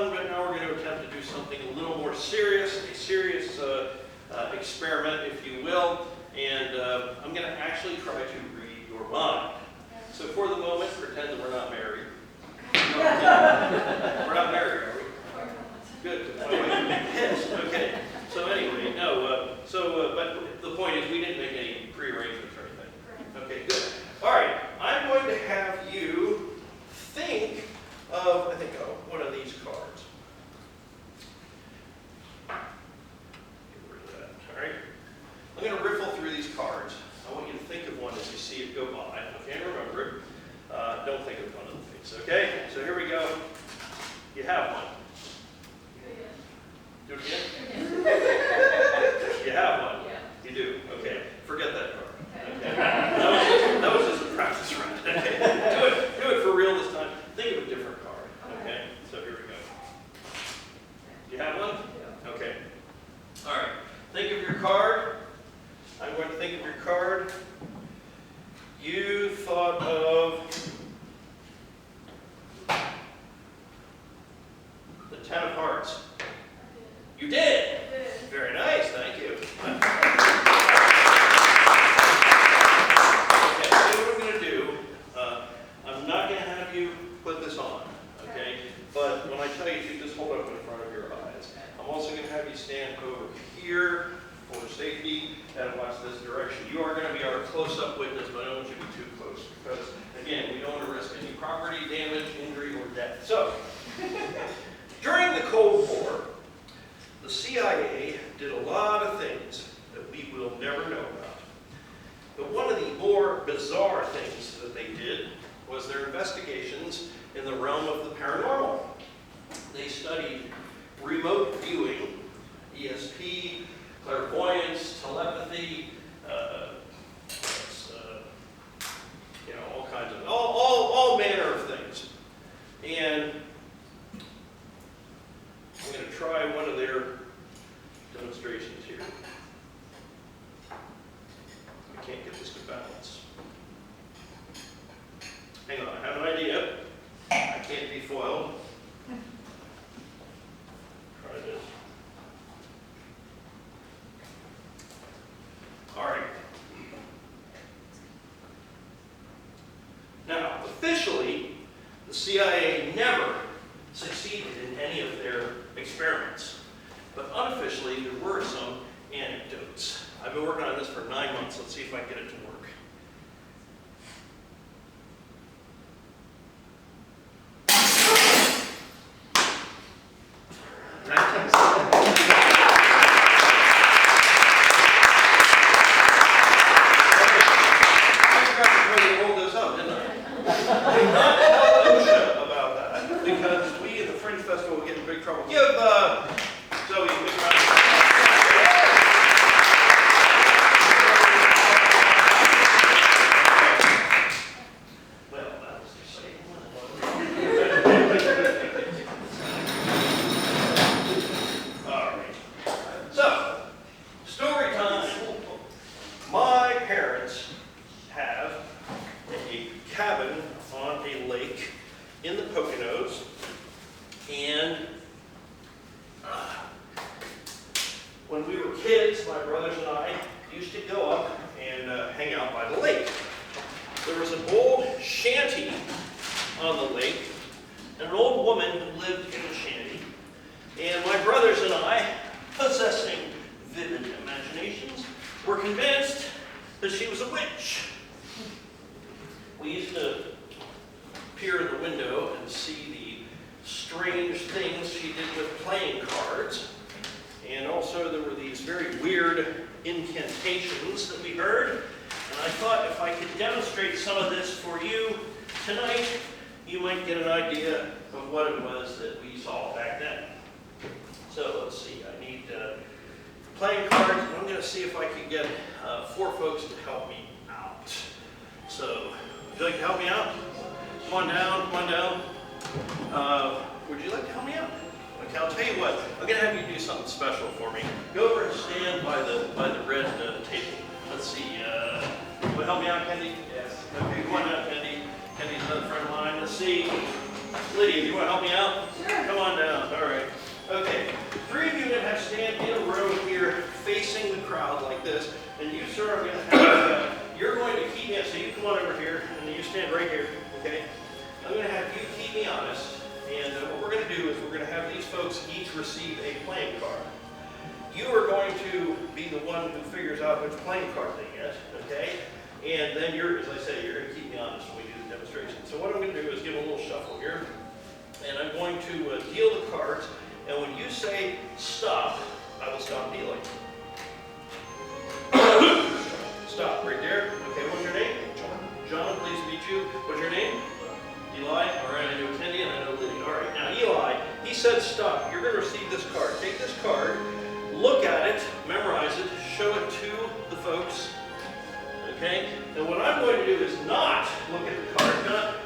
fun, but now we're going to attempt to do something a little more serious, a serious experiment, if you will. And I'm going to actually try to read your mind. So for the moment, pretend that we're not married. We're not married, are we? Good. Yes. Okay. So anyway, no. But the point is, we didn't make any pre-arrangements or anything. Okay. Good. All right. I'm going to have you think of, I think, one of these cards. Get rid of that. All right. I'm going to riffle through these cards. I want you to think of one as you see it go by. Okay. Remember it. Don't think of one of the things. Okay. So here we go. You have one. Do it again? You have one? Yeah. You do? Okay. Forget that card. Okay. That was just a practice run. Okay. Do it for real this time. Think of a different card. Okay. So here we go. You have one? Yeah. Okay. All right. Think of your card. I'm going to think of your card. You thought of the Ten of Hearts. You did? Very nice, thank you. Okay, so what I'm going to do, I'm not going to have you put this on, okay? But when I tell you to, just hold up in front of your eyes. I'm also going to have you stand over here for safety and watch this direction. You are going to be our close-up witness, but I don't want you to be too close because, again, we don't want to risk any property damage, injury, or death. So, during the Cold War, the CIA did a lot of things that we will never know about. But one of the more bizarre things that they did was their investigations in the realm of the paranormal. They studied remote viewing, ESP, clairvoyance, telepathy, all kinds of, all manner of things. And I'm going to try one of their demonstrations here. I can't get this to balance. Hang on, I have an idea. I can't be foiled. Try this. All right. Now, officially, the CIA never succeeded in any of their experiments. But unofficially, there were some anecdotes. I've been working on this for 9 months. Let's see if I can get it to work. Because we at the Fringe Festival will get in big trouble. Give Zoe a big round of Well, that was the same one. All right. So, story time. My parents have a cabin on a lake in the Poconos, and when we were kids, my brothers and I used to go up and hang out by the lake. There was an old shanty on the lake, and an old woman who lived in the shanty, and my brothers and I, possessing vivid imaginations, were convinced that she was a witch. We used to peer in the window and see the strange things she did with playing cards. And also there were these very weird incantations that we heard. And I thought if I could demonstrate some of this for you tonight, you might get an idea of what it was that we saw back then. So let's see, I need playing cards, and I'm going to see if I can get 4 folks to help me out. So, would you like to help me out? Come on down, come on down. Would you like to help me out? Okay, I'll tell you what, I'm going to have you do something special for me. Go over and stand by the red table. Let's see, will you help me out, Kendi? Yes. Okay, come on down, Kendi. Kendi's another friend of mine. Let's see. Lydia, you want to help me out? Sure. Come on down. All right. Okay. 3 of you now have to stand in a row here, facing the crowd like this. And you, sir, are going to have, you're going to keep me, so you come on over here, and you stand right here, okay? I'm going to have you keep me honest. And what we're going to do is we're going to have these folks each receive a playing card. You are going to be the one who figures out which playing card they get, okay? And then you're, as I say, you're going to keep me honest when we do the demonstration. So what I'm going to do is give a little shuffle here. And I'm going to deal the cards. And when you say stop, I will stop dealing. Stop, right there. Okay, what's your name? John. John, pleased to meet you. What's your name? Eli. All right, I know Kendi and I know Lydia. All right, now Eli, he said stop. You're going to receive this card. Take this card, look at it, memorize it, show it to the folks. Okay? And what I'm going to do is not look at the card.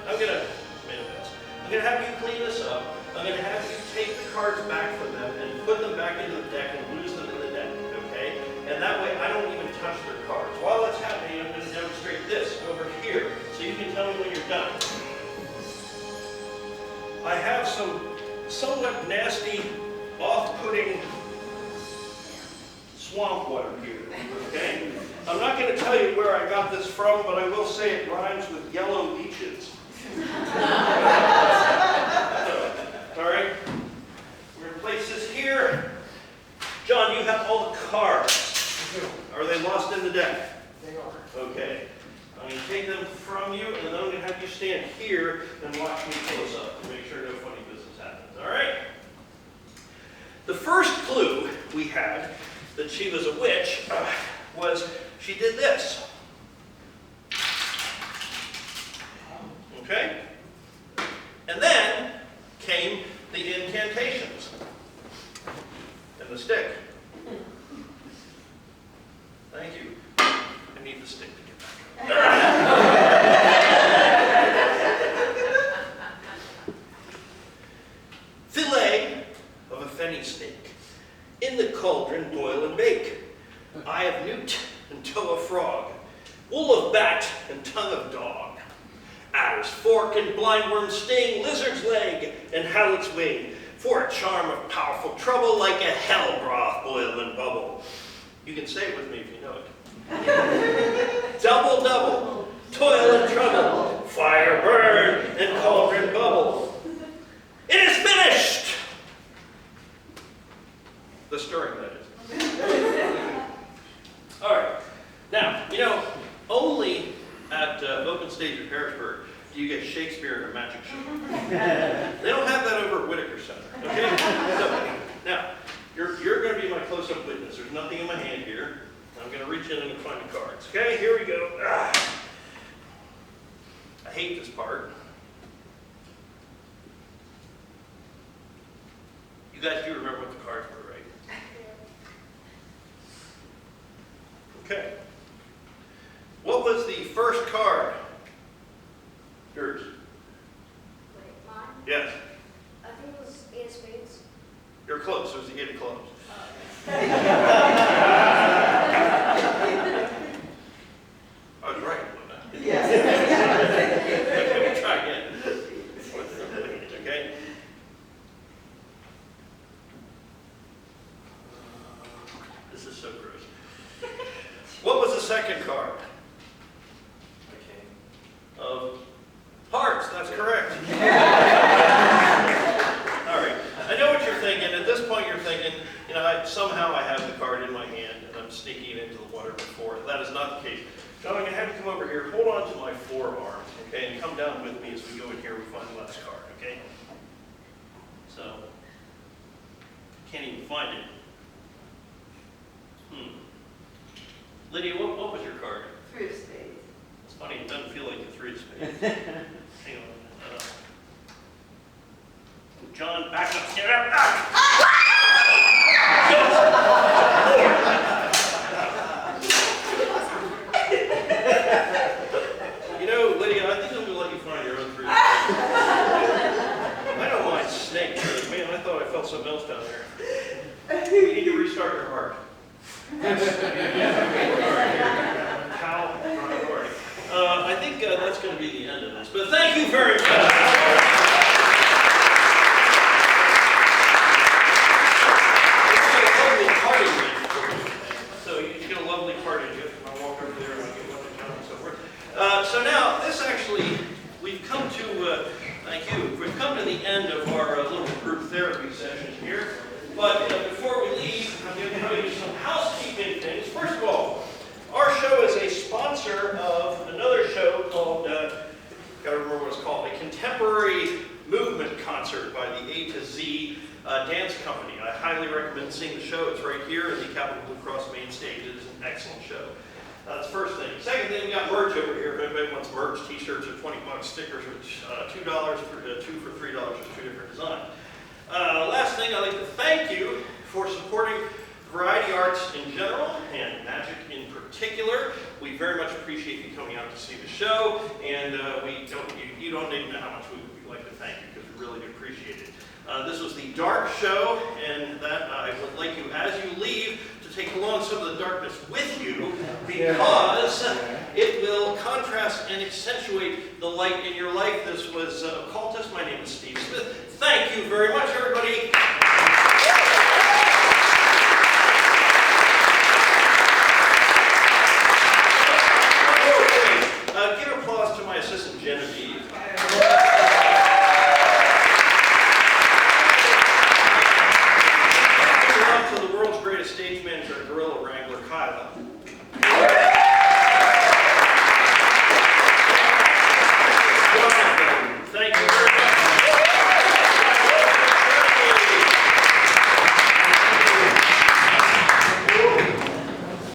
I'm going to have you clean this up. I'm going to have you take the cards back from them and put them back into the deck and lose them in the deck. Okay? And that way I don't even touch their cards. While that's happening, I'm going to demonstrate this over here so you can tell me when you're done. I have some somewhat nasty, off-putting swamp water here. Okay? I'm not going to tell you where I got this from, but I will say it rhymes with yellow leeches. All right? We're going to place this here. John, you have all the cards. Are they lost in the deck? They are. Okay. I'm going to take them from you, and then I'm going to have you stand here and watch me close up to make sure no funny business happens. All right? The first clue we had that she was a witch was she did this. Okay? And then came the incantations and the stick. Thank you. I need the stick to get back. Fillet of a fenny snake. In the cauldron boil and bake. Eye of newt and toe of frog. Wool of bat and tongue of dog. Adder's fork and blindworm's sting. Lizard's leg and hallett's wing. For a charm of powerful trouble, like a hell broth boil and bubble. You can say it with me if you know it. Double, double, toil and trouble, fire burn and cauldron bubble. It is finished! The stirring, that is. All right. Now, you know, only at Open Stage in Harrisburg do you get Shakespeare in a magic show. They don't have that over at Whitaker Center. Okay? So, now, you're going to be my close-up witness. There's nothing in my hand here. I'm going to reach in and find the cards. Okay, here we go. I hate this part. You guys do remember what the cards were, right? Okay. What was the first card? Yours. Wait, mine? Yes. I think it was 8 of spades. You're close. It was the 8 of clubs. I was right, wasn't I? Yes. Okay, we'll try again. Okay. This is so gross. What was the second card? Of hearts. That's correct. All right. I know what you're thinking. At this point, you're thinking, you know, somehow I have the card in my hand and I'm sneaking it into the water before. That is not the case. John, I'm going to have you come over here. Hold on to my forearm, okay, and come down with me as we go in here. We find the last card, okay? So, can't even find it. Lydia, what was your card? 3 of spades. It's funny, it doesn't feel like the 3 of spades. Hang on. John, back up, stand up. You know, Lydia, I think I'm going to let you find your own 3 of spades. I don't mind snakes, but man, I thought I felt something else down there. You need to restart your heart. I think that's going to be the end of this. But thank you very much. to the end of our little group therapy session here. But before we leave, I'm going to tell you some housekeeping things. First of all, our show is a sponsor of another show called, got to remember what it's called, a contemporary movement concert by the A to Z dance company. I highly recommend seeing the show. It's right here in the Capital Blue Cross main stage. It is an excellent show. That's the first thing. Second thing, we got merch over here. If anybody wants merch, t-shirts are 20 bucks, stickers are $2 for two for $3 for 2 different designs. Last thing, I'd like to thank you for supporting variety arts in general and magic in particular. We very much appreciate you coming out to see the show, and you don't even know how much we'd like to thank you, because we really do appreciate it. This was the dark show, and that I would like you, as you leave, to take along some of the darkness with you, because it will contrast and accentuate the light in your life. This was Occultist. My name is Steve Smith. Thank you very much, everybody. Give applause to my assistant, Genevieve.